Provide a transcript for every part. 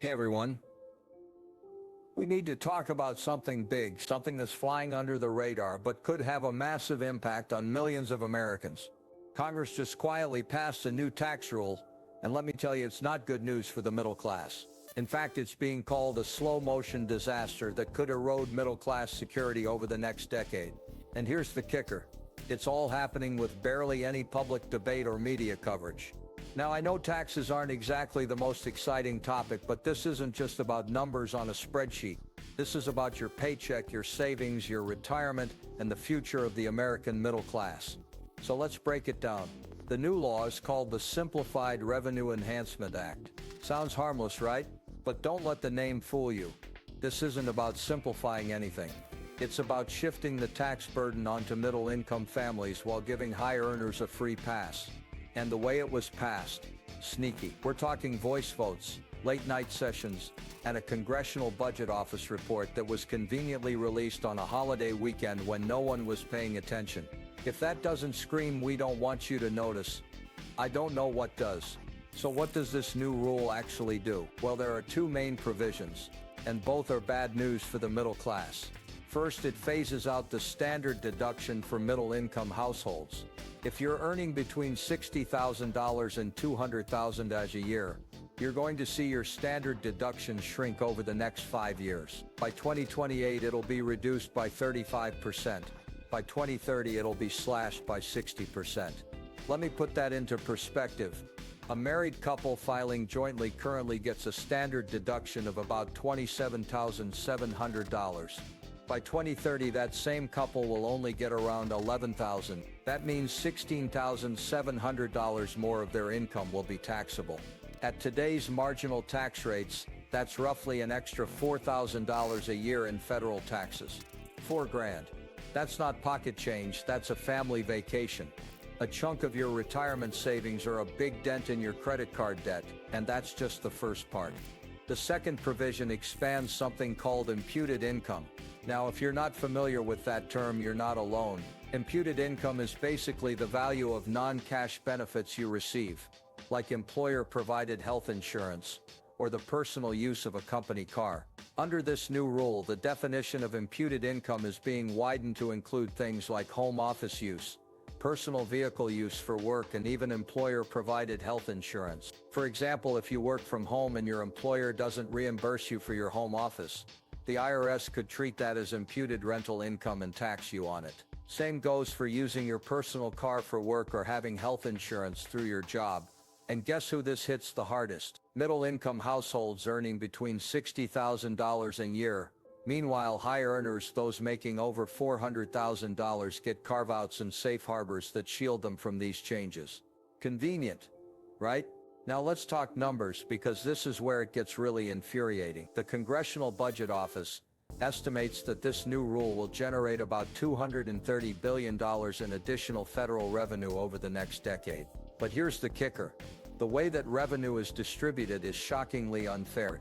Hey everyone. We need to talk about something big, something that's flying under the radar but could have a massive impact on millions of Americans. Congress just quietly passed a new tax rule, and let me tell you, it's not good news for the middle class. In fact, it's being called a slow-motion disaster that could erode middle-class security over the next decade. And here's the kicker. It's all happening with barely any public debate or media coverage. Now, I know taxes aren't exactly the most exciting topic, but this isn't just about numbers on a spreadsheet. This is about your paycheck, your savings, your retirement, and the future of the American middle class. So let's break it down. The new law is called the Simplified Revenue Enhancement Act. Sounds harmless, right? But don't let the name fool you. This isn't about simplifying anything. It's about shifting the tax burden onto middle-income families while giving high earners a free pass. And the way it was passed, sneaky. We're talking voice votes, late-night sessions, and a Congressional Budget Office report that was conveniently released on a holiday weekend when no one was paying attention. If that doesn't scream "we don't want you to notice," I don't know what does. So what does this new rule actually do? Well, there are two main provisions, and both are bad news for the middle class. First, it phases out the standard deduction for middle-income households. If you're earning between $60,000 and $200,000 a year, you're going to see your standard deduction shrink over the next 5 years. By 2028, it'll be reduced by 35%. By 2030, it'll be slashed by 60%. Let me put that into perspective. A married couple filing jointly currently gets a standard deduction of about $27,700. By 2030, that same couple will only get around $11,000. That means $16,700 more of their income will be taxable. At today's marginal tax rates, that's roughly an extra $4,000 a year in federal taxes. $4,000. That's not pocket change, that's a family vacation. A chunk of your retirement savings or a big dent in your credit card debt, and that's just the first part. The second provision expands something called imputed income. Now, if you're not familiar with that term, you're not alone. Imputed income is basically the value of non-cash benefits you receive, like employer-provided health insurance or the personal use of a company car. Under this new rule, the definition of imputed income is being widened to include things like home office use, personal vehicle use for work, and even employer-provided health insurance. For example, if you work from home and your employer doesn't reimburse you for your home office, the IRS could treat that as imputed rental income and tax you on it. Same goes for using your personal car for work or having health insurance through your job. And guess who this hits the hardest? Middle-income households earning between $60,000 a year. Meanwhile, high earners, those making over $400,000, get carve-outs and safe harbors that shield them from these changes. Convenient, right? Now let's talk numbers, because this is where it gets really infuriating. The Congressional Budget Office estimates that this new rule will generate about $230 billion in additional federal revenue over the next decade. But here's the kicker. The way that revenue is distributed is shockingly unfair.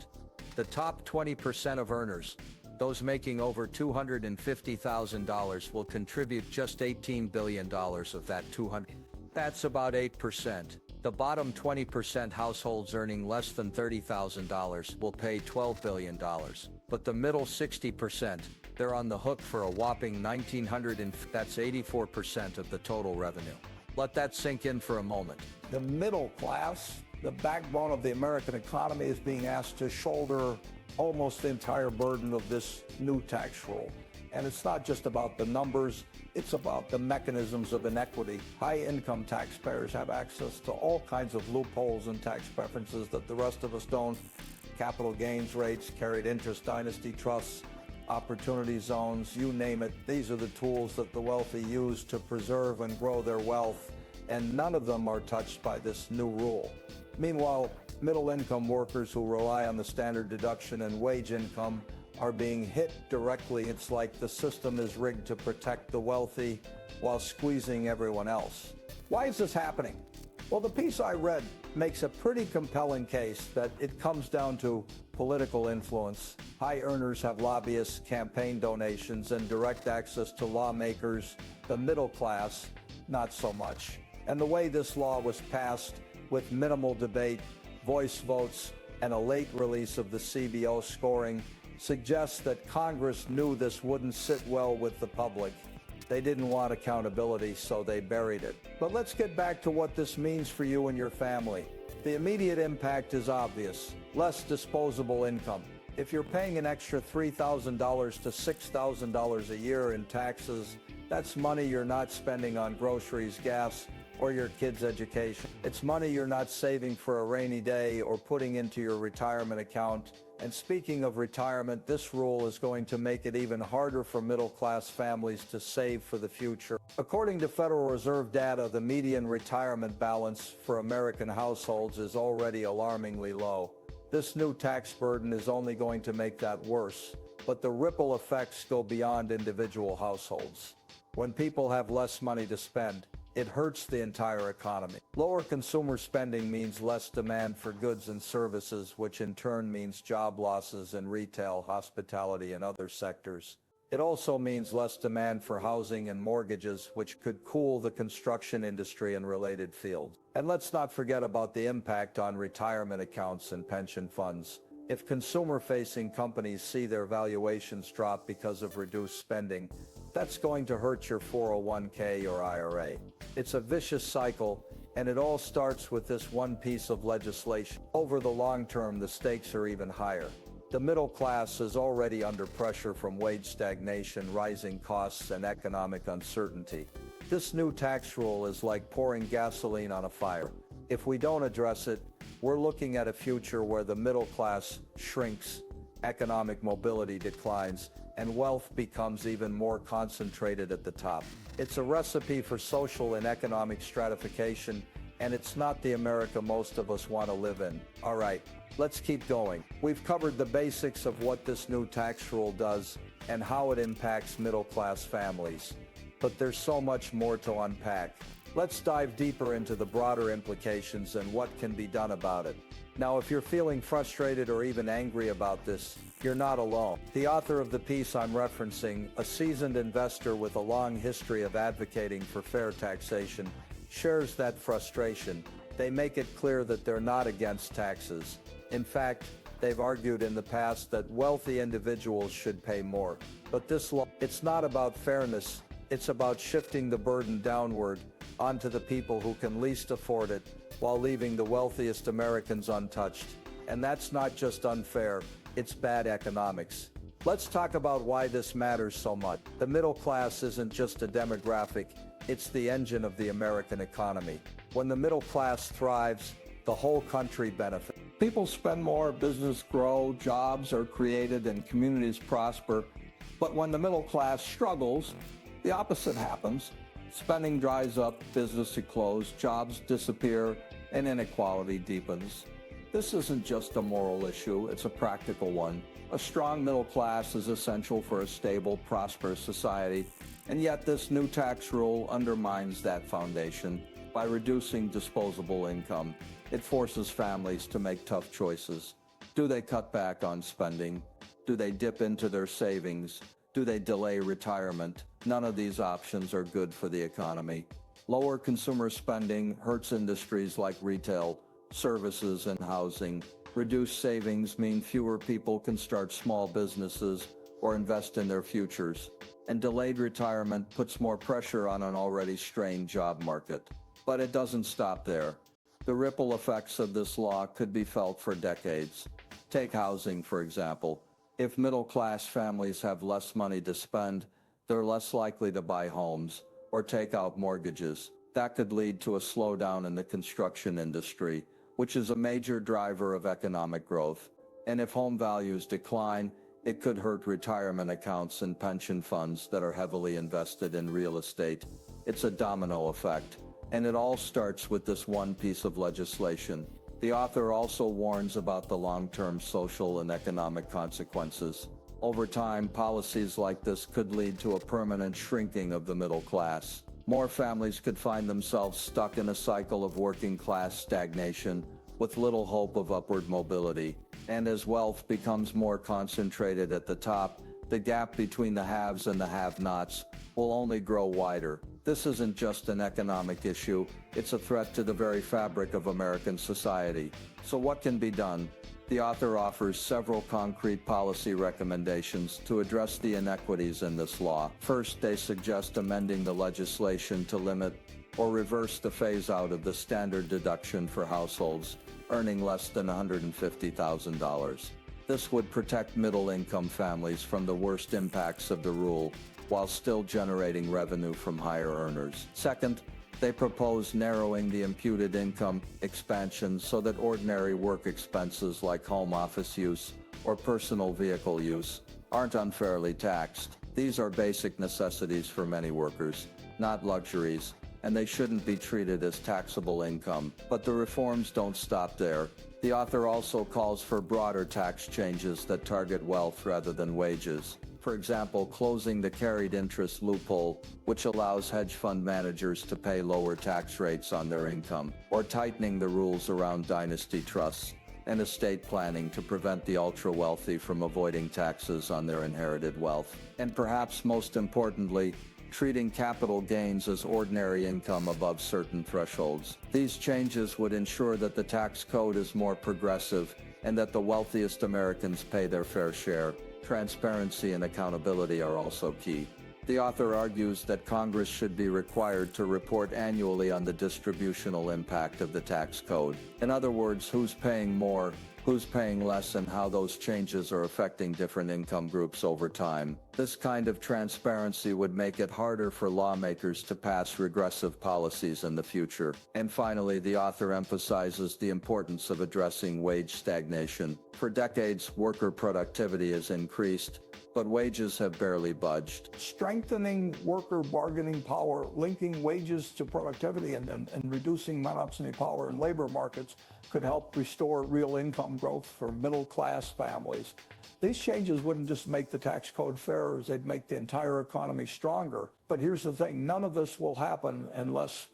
The top 20% of earners, those making over $250,000, will contribute just $18 billion of that $200. That's about 8%. The bottom 20% households earning less than $30,000 will pay $12 billion. But the middle 60%, they're on the hook for a whopping $1,900, that's 84% of the total revenue. Let that sink in for a moment. The middle class, the backbone of the American economy, is being asked to shoulder almost the entire burden of this new tax rule. And it's not just about the numbers, it's about the mechanisms of inequity. High-income taxpayers have access to all kinds of loopholes and tax preferences that the rest of us don't. Capital gains rates, carried interest dynasty trusts, opportunity zones, you name it. These are the tools that the wealthy use to preserve and grow their wealth, and none of them are touched by this new rule. Meanwhile, middle-income workers who rely on the standard deduction and wage income are being hit directly. It's like the system is rigged to protect the wealthy while squeezing everyone else. Why is this happening? Well, the piece I read makes a pretty compelling case that it comes down to political influence. High earners have lobbyists, campaign donations, and direct access to lawmakers. The middle class, not so much. And the way this law was passed, with minimal debate, voice votes, and a late release of the CBO scoring suggests that Congress knew this wouldn't sit well with the public. They didn't want accountability, so they buried it. But let's get back to what this means for you and your family. The immediate impact is obvious: less disposable income. If you're paying an extra $3,000 to $6,000 a year in taxes, that's money you're not spending on groceries, gas, or your kids' education. It's money you're not saving for a rainy day or putting into your retirement account. And speaking of retirement, this rule is going to make it even harder for middle-class families to save for the future. According to Federal Reserve data, the median retirement balance for American households is already alarmingly low. This new tax burden is only going to make that worse, but the ripple effects go beyond individual households. When people have less money to spend, it hurts the entire economy. Lower consumer spending means less demand for goods and services, which in turn means job losses in retail, hospitality, and other sectors. It also means less demand for housing and mortgages, which could cool the construction industry and related fields. And let's not forget about the impact on retirement accounts and pension funds. If consumer-facing companies see their valuations drop because of reduced spending, that's going to hurt your 401k or IRA. It's a vicious cycle, and it all starts with this one piece of legislation. Over the long term, the stakes are even higher. The middle class is already under pressure from wage stagnation, rising costs, and economic uncertainty. This new tax rule is like pouring gasoline on a fire. If we don't address it, we're looking at a future where the middle class shrinks, economic mobility declines, and wealth becomes even more concentrated at the top. It's a recipe for social and economic stratification, and it's not the America most of us want to live in. All right, let's keep going. We've covered the basics of what this new tax rule does and how it impacts middle-class families. But there's so much more to unpack. Let's dive deeper into the broader implications and what can be done about it. Now, if you're feeling frustrated or even angry about this, you're not alone. The author of the piece I'm referencing, a seasoned investor with a long history of advocating for fair taxation, shares that frustration. They make it clear that they're not against taxes. In fact, they've argued in the past that wealthy individuals should pay more. But this law, it's not about fairness, it's about shifting the burden downward onto the people who can least afford it, while leaving the wealthiest Americans untouched. And that's not just unfair, it's bad economics. Let's talk about why this matters so much. The middle class isn't just a demographic, it's the engine of the American economy. When the middle class thrives, the whole country benefits. People spend more, business grow, jobs are created, and communities prosper. But when the middle class struggles, the opposite happens. Spending dries up, businesses close, jobs disappear, and inequality deepens. This isn't just a moral issue, it's a practical one. A strong middle class is essential for a stable, prosperous society, and yet this new tax rule undermines that foundation. By reducing disposable income, it forces families to make tough choices. Do they cut back on spending? Do they dip into their savings? Do they delay retirement? None of these options are good for the economy. Lower consumer spending hurts industries like retail, services, and housing. Reduced savings mean fewer people can start small businesses or invest in their futures. And delayed retirement puts more pressure on an already strained job market. But it doesn't stop there. The ripple effects of this law could be felt for decades. Take housing, for example. If middle-class families have less money to spend, they're less likely to buy homes or take out mortgages. That could lead to a slowdown in the construction industry, which is a major driver of economic growth. And if home values decline, it could hurt retirement accounts and pension funds that are heavily invested in real estate. It's a domino effect, and it all starts with this one piece of legislation. The author also warns about the long-term social and economic consequences. Over time, policies like this could lead to a permanent shrinking of the middle class. More families could find themselves stuck in a cycle of working-class stagnation with little hope of upward mobility. And as wealth becomes more concentrated at the top, the gap between the haves and the have-nots will only grow wider. This isn't just an economic issue, it's a threat to the very fabric of American society. So what can be done? The author offers several concrete policy recommendations to address the inequities in this law. First, they suggest amending the legislation to limit or reverse the phase-out of the standard deduction for households earning less than $150,000. This would protect middle-income families from the worst impacts of the rule, while still generating revenue from higher earners. Second, they propose narrowing the imputed income expansion so that ordinary work expenses like home office use or personal vehicle use aren't unfairly taxed. These are basic necessities for many workers, not luxuries, and they shouldn't be treated as taxable income. But the reforms don't stop there. The author also calls for broader tax changes that target wealth rather than wages. For example, closing the carried interest loophole, which allows hedge fund managers to pay lower tax rates on their income, or tightening the rules around dynasty trusts and estate planning to prevent the ultra-wealthy from avoiding taxes on their inherited wealth. And perhaps most importantly, treating capital gains as ordinary income above certain thresholds. These changes would ensure that the tax code is more progressive and that the wealthiest Americans pay their fair share. Transparency and accountability are also key. The author argues that Congress should be required to report annually on the distributional impact of the tax code. In other words, who's paying more, who's paying less, and how those changes are affecting different income groups over time. This kind of transparency would make it harder for lawmakers to pass regressive policies in the future. And finally, the author emphasizes the importance of addressing wage stagnation. For decades, worker productivity has increased, but wages have barely budged. Strengthening worker bargaining power, linking wages to productivity, and reducing monopsony power in labor markets could help restore real income growth for middle-class families. These changes wouldn't just make the tax code fairer, they'd make the entire economy stronger. But here's the thing, none of this will happen unless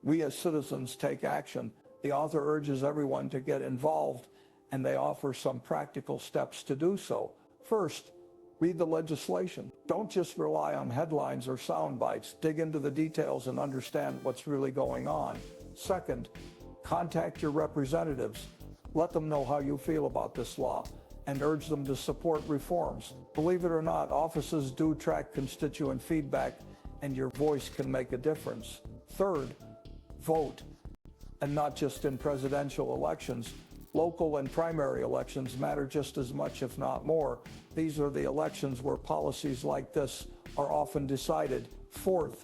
we as citizens take action. The author urges everyone to get involved, and they offer some practical steps to do so. First, read the legislation. Don't just rely on headlines or sound bites. Dig into the details and understand what's really going on. Second, contact your representatives. Let them know how you feel about this law and urge them to support reforms. Believe it or not, offices do track constituent feedback, and your voice can make a difference. Third, vote, and not just in presidential elections. Local and primary elections matter just as much, if not more. These are the elections where policies like this are often decided. Fourth,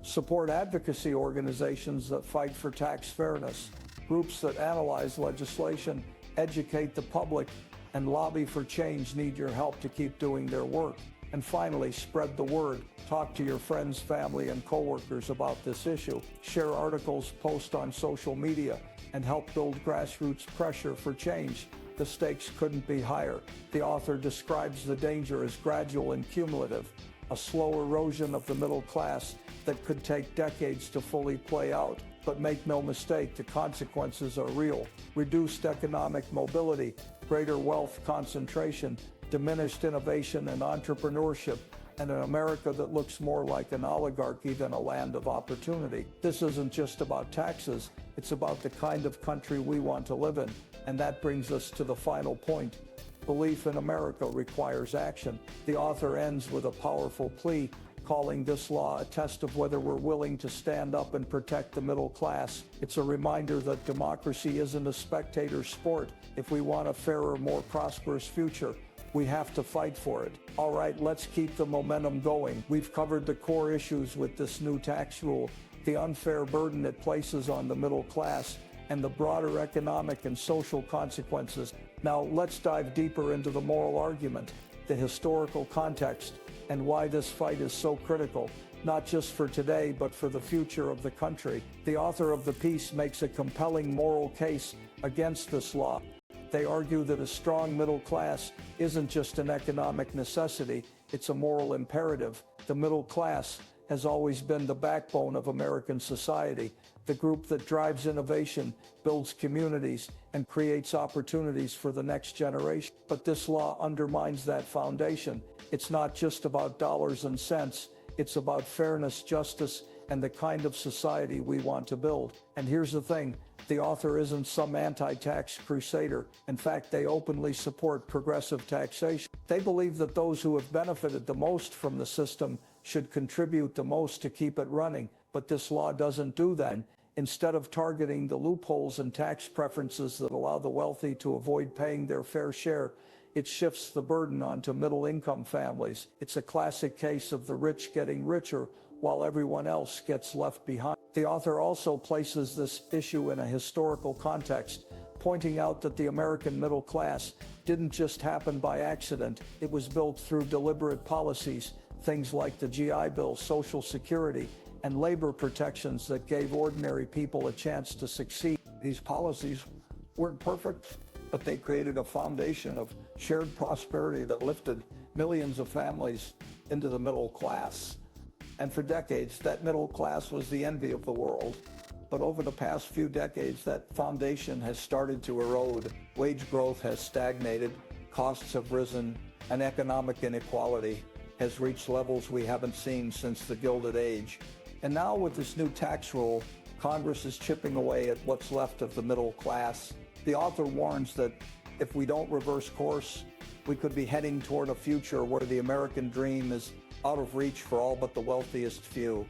support advocacy organizations that fight for tax fairness, groups that analyze legislation, educate the public, and lobby for change need your help to keep doing their work. And finally, spread the word. Talk to your friends, family, and coworkers about this issue. Share articles, post on social media, and help build grassroots pressure for change. The stakes couldn't be higher. The author describes the danger as gradual and cumulative, a slow erosion of the middle class that could take decades to fully play out. But make no mistake, the consequences are real. Reduced economic mobility, greater wealth concentration, diminished innovation and entrepreneurship, and an America that looks more like an oligarchy than a land of opportunity. This isn't just about taxes, it's about the kind of country we want to live in. And that brings us to the final point. Belief in America requires action. The author ends with a powerful plea, calling this law a test of whether we're willing to stand up and protect the middle class. It's a reminder that democracy isn't a spectator sport. If we want a fairer, more prosperous future, we have to fight for it. All right, let's keep the momentum going. We've covered the core issues with this new tax rule, the unfair burden it places on the middle class, and the broader economic and social consequences. Now let's dive deeper into the moral argument, the historical context, and why this fight is so critical, not just for today, but for the future of the country. The author of the piece makes a compelling moral case against this law. They argue that a strong middle class isn't just an economic necessity, it's a moral imperative. The middle class has always been the backbone of American society, the group that drives innovation, builds communities, and creates opportunities for the next generation. But this law undermines that foundation. It's not just about dollars and cents, it's about fairness, justice, and the kind of society we want to build. And here's the thing, the author isn't some anti-tax crusader. In fact, they openly support progressive taxation. They believe that those who have benefited the most from the system should contribute the most to keep it running. But this law doesn't do that. Instead of targeting the loopholes and tax preferences that allow the wealthy to avoid paying their fair share, it shifts the burden onto middle-income families. It's a classic case of the rich getting richer while everyone else gets left behind. The author also places this issue in a historical context, pointing out that the American middle class didn't just happen by accident. It was built through deliberate policies, things like the GI Bill, Social Security, and labor protections that gave ordinary people a chance to succeed. These policies weren't perfect, but they created a foundation of shared prosperity that lifted millions of families into the middle class. And for decades, that middle class was the envy of the world. But over the past few decades, that foundation has started to erode. Wage growth has stagnated, costs have risen, and economic inequality has reached levels we haven't seen since the Gilded Age. And now with this new tax rule, Congress is chipping away at what's left of the middle class. The author warns that if we don't reverse course, we could be heading toward a future where the American dream is out of reach for all but the wealthiest few.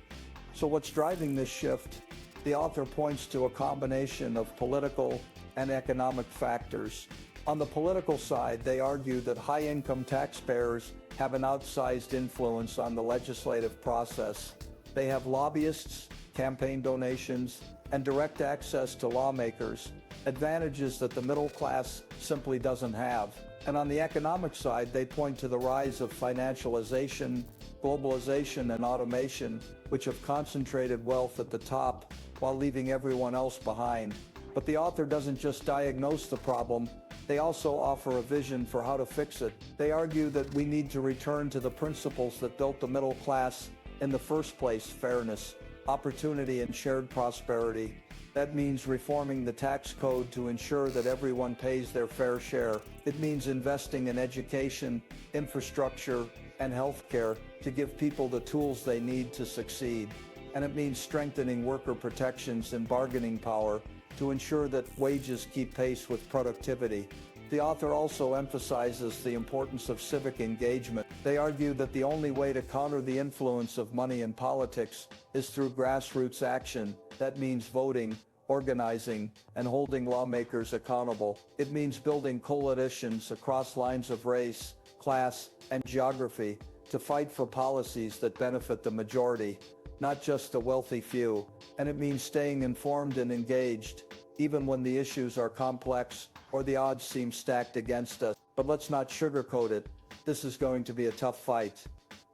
So what's driving this shift? The author points to a combination of political and economic factors. On the political side, they argue that high-income taxpayers have an outsized influence on the legislative process. They have lobbyists, campaign donations, and direct access to lawmakers, advantages that the middle class simply doesn't have. And on the economic side, they point to the rise of financialization, globalization, and automation, which have concentrated wealth at the top while leaving everyone else behind. But the author doesn't just diagnose the problem, they also offer a vision for how to fix it. They argue that we need to return to the principles that built the middle class in the first place: fairness, opportunity, and shared prosperity. That means reforming the tax code to ensure that everyone pays their fair share. It means investing in education, infrastructure, and healthcare to give people the tools they need to succeed. And it means strengthening worker protections and bargaining power to ensure that wages keep pace with productivity. The author also emphasizes the importance of civic engagement. They argue that the only way to counter the influence of money in politics is through grassroots action. That means voting, organizing, and holding lawmakers accountable. It means building coalitions across lines of race, class, and geography to fight for policies that benefit the majority, not just the wealthy few. And it means staying informed and engaged, even when the issues are complex or the odds seem stacked against us. But let's not sugarcoat it. This is going to be a tough fight.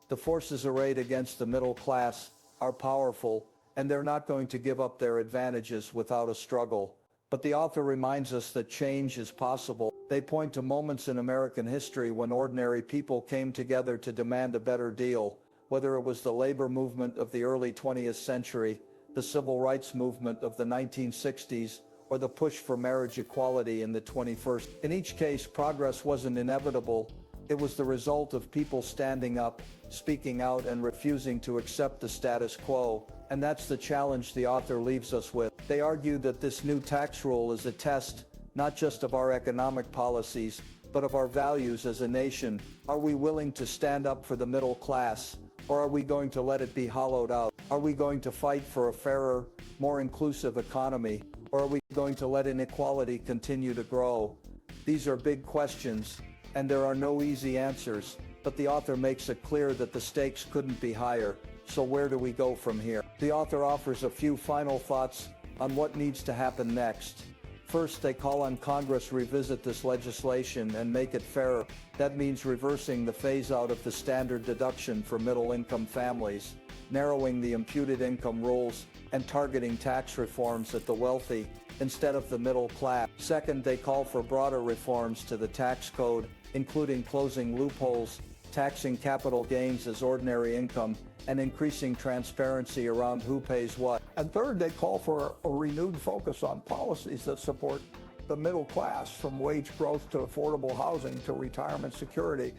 The forces arrayed against the middle class are powerful, and they're not going to give up their advantages without a struggle. But the author reminds us that change is possible. They point to moments in American history when ordinary people came together to demand a better deal, whether it was the labor movement of the early 20th century, the civil rights movement of the 1960s, or the push for marriage equality in the 21st. In each case, progress wasn't inevitable. It was the result of people standing up, speaking out, and refusing to accept the status quo. And that's the challenge the author leaves us with. They argue that this new tax rule is a test, not just of our economic policies, but of our values as a nation. Are we willing to stand up for the middle class, or are we going to let it be hollowed out? Are we going to fight for a fairer, more inclusive economy, or are we going to let inequality continue to grow? These are big questions, and there are no easy answers, but the author makes it clear that the stakes couldn't be higher. So where do we go from here? The author offers a few final thoughts on what needs to happen next. First, they call on Congress to revisit this legislation and make it fairer. That means reversing the phase-out of the standard deduction for middle-income families, narrowing the imputed income rules, and targeting tax reforms at the wealthy instead of the middle class. Second, they call for broader reforms to the tax code, including closing loopholes, taxing capital gains as ordinary income, and increasing transparency around who pays what. And third, they call for a renewed focus on policies that support the middle class, from wage growth to affordable housing to retirement security.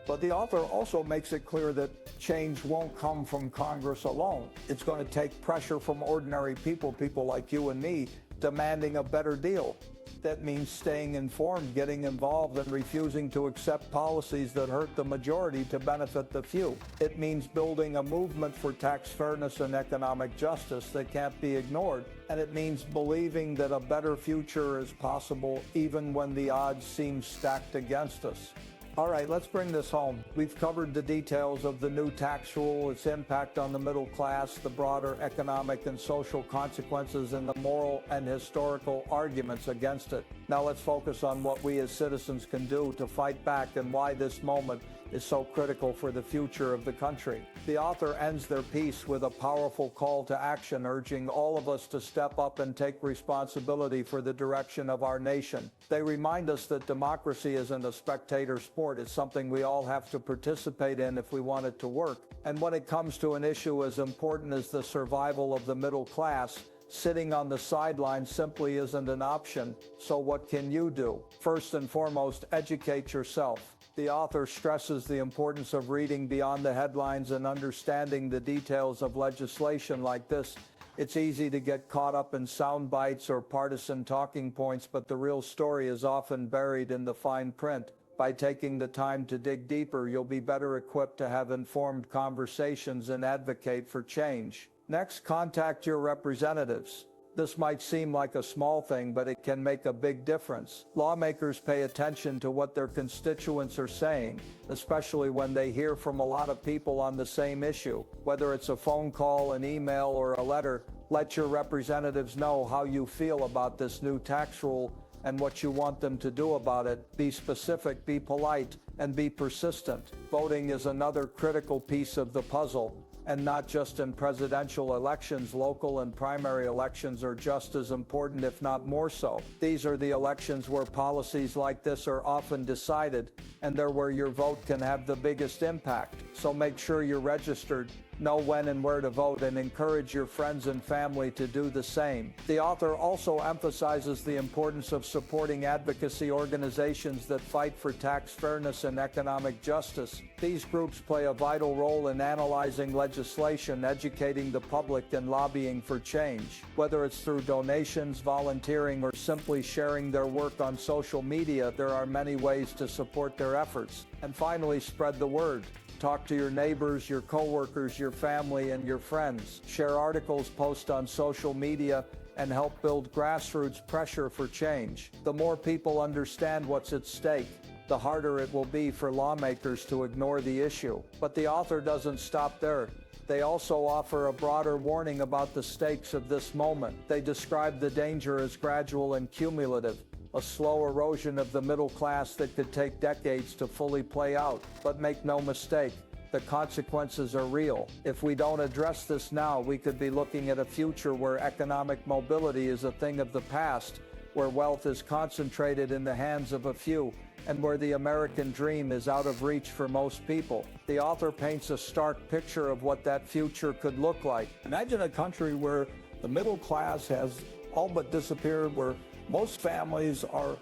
But the author also makes it clear that change won't come from Congress alone. It's going to take pressure from ordinary people like you and me, demanding a better deal. That means staying informed, getting involved, and refusing to accept policies that hurt the majority to benefit the few. It means building a movement for tax fairness and economic justice that can't be ignored. And it means believing that a better future is possible even when the odds seem stacked against us. All right, let's bring this home. We've covered the details of the new tax rule, its impact on the middle class, the broader economic and social consequences, and the moral and historical arguments against it. Now let's focus on what we as citizens can do to fight back and why this moment is so critical for the future of the country. The author ends their piece with a powerful call to action, urging all of us to step up and take responsibility for the direction of our nation. They remind us that democracy isn't a spectator sport. It's something we all have to participate in if we want it to work. And when it comes to an issue as important as the survival of the middle class, sitting on the sidelines simply isn't an option. So what can you do? First and foremost, educate yourself. The author stresses the importance of reading beyond the headlines and understanding the details of legislation like this. It's easy to get caught up in sound bites or partisan talking points, but the real story is often buried in the fine print. By taking the time to dig deeper, you'll be better equipped to have informed conversations and advocate for change. Next, contact your representatives. This might seem like a small thing, but it can make a big difference. Lawmakers pay attention to what their constituents are saying, especially when they hear from a lot of people on the same issue. Whether it's a phone call, an email, or a letter, let your representatives know how you feel about this new tax rule and what you want them to do about it. Be specific, be polite, and be persistent. Voting is another critical piece of the puzzle. And not just in presidential elections, local and primary elections are just as important, if not more so. These are the elections where policies like this are often decided, and they're where your vote can have the biggest impact. So make sure you're registered, know when and where to vote, and encourage your friends and family to do the same. The author also emphasizes the importance of supporting advocacy organizations that fight for tax fairness and economic justice. These groups play a vital role in analyzing legislation, educating the public, and lobbying for change. Whether it's through donations, volunteering, or simply sharing their work on social media, there are many ways to support their efforts. And finally, spread the word. Talk to your neighbors, your coworkers, your family, and your friends. Share articles, post on social media, and help build grassroots pressure for change. The more people understand what's at stake, the harder it will be for lawmakers to ignore the issue. But the author doesn't stop there. They also offer a broader warning about the stakes of this moment. They describe the danger as gradual and cumulative, a slow erosion of the middle class that could take decades to fully play out. But make no mistake, the consequences are real. If we don't address this now, we could be looking at a future where economic mobility is a thing of the past, where wealth is concentrated in the hands of a few, and where the American dream is out of reach for most people. The author paints a stark picture of what that future could look like. Imagine a country where the middle class has all but disappeared, where most families are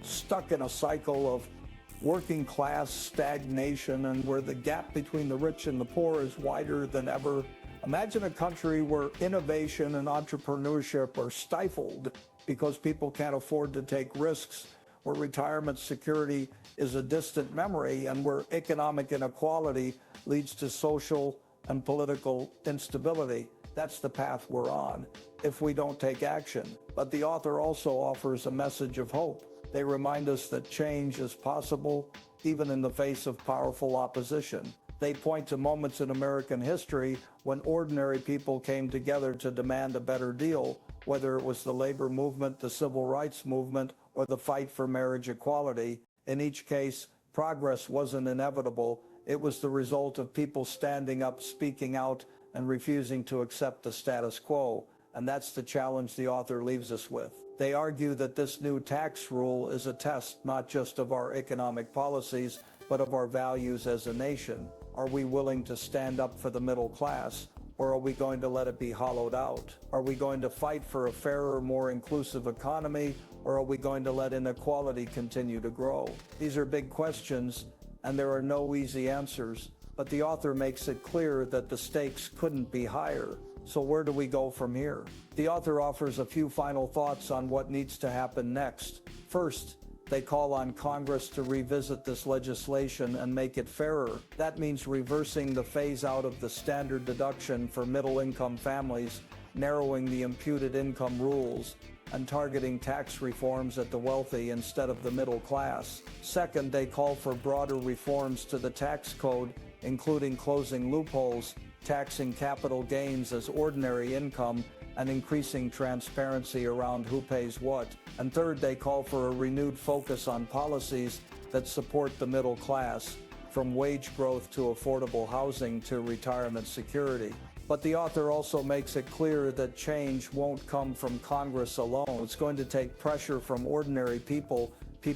stuck in a cycle of working class stagnation, and where the gap between the rich and the poor is wider than ever. Imagine a country where innovation and entrepreneurship are stifled because people can't afford to take risks, where retirement security is a distant memory, and where economic inequality leads to social and political instability. That's the path we're on if we don't take action. But the author also offers a message of hope. They remind us that change is possible even in the face of powerful opposition. They point to moments in American history when ordinary people came together to demand a better deal, whether it was the labor movement, the civil rights movement, or the fight for marriage equality. In each case, progress wasn't inevitable. It was the result of people standing up, speaking out, and refusing to accept the status quo. And that's the challenge the author leaves us with. They argue that this new tax rule is a test not just of our economic policies, but of our values as a nation. Are we willing to stand up for the middle class, or are we going to let it be hollowed out? Are we going to fight for a fairer, more inclusive economy, or are we going to let inequality continue to grow? These are big questions, and there are no easy answers, but the author makes it clear that the stakes couldn't be higher. So where do we go from here? The author offers a few final thoughts on what needs to happen next. First, they call on Congress to revisit this legislation and make it fairer. That means reversing the phase out of the standard deduction for middle-income families, narrowing the imputed income rules, and targeting tax reforms at the wealthy instead of the middle class. Second, they call for broader reforms to the tax code, including closing loopholes, taxing capital gains as ordinary income, and increasing transparency around who pays what. And third, they call for a renewed focus on policies that support the middle class, from wage growth to affordable housing to retirement security. But the author also makes it clear that change won't come from Congress alone. It's going to take pressure from ordinary people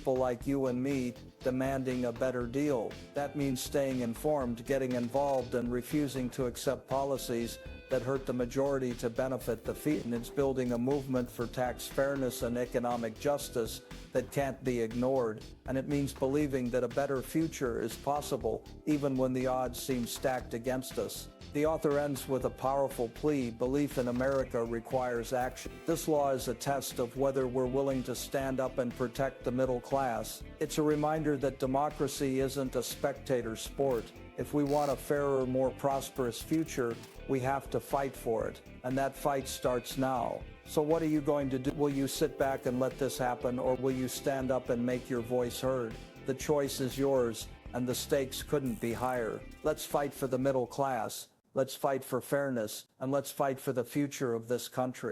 like you and me, demanding a better deal. That means staying informed, getting involved, and refusing to accept policies that hurt the majority to benefit the few. And it's building a movement for tax fairness and economic justice that can't be ignored. And it means believing that a better future is possible, even when the odds seem stacked against us. The author ends with a powerful plea: belief in America requires action. This law is a test of whether we're willing to stand up and protect the middle class. It's a reminder that democracy isn't a spectator sport. If we want a fairer, more prosperous future, we have to fight for it. And that fight starts now. So what are you going to do? Will you sit back and let this happen, or will you stand up and make your voice heard? The choice is yours, and the stakes couldn't be higher. Let's fight for the middle class. Let's fight for fairness, and let's fight for the future of this country.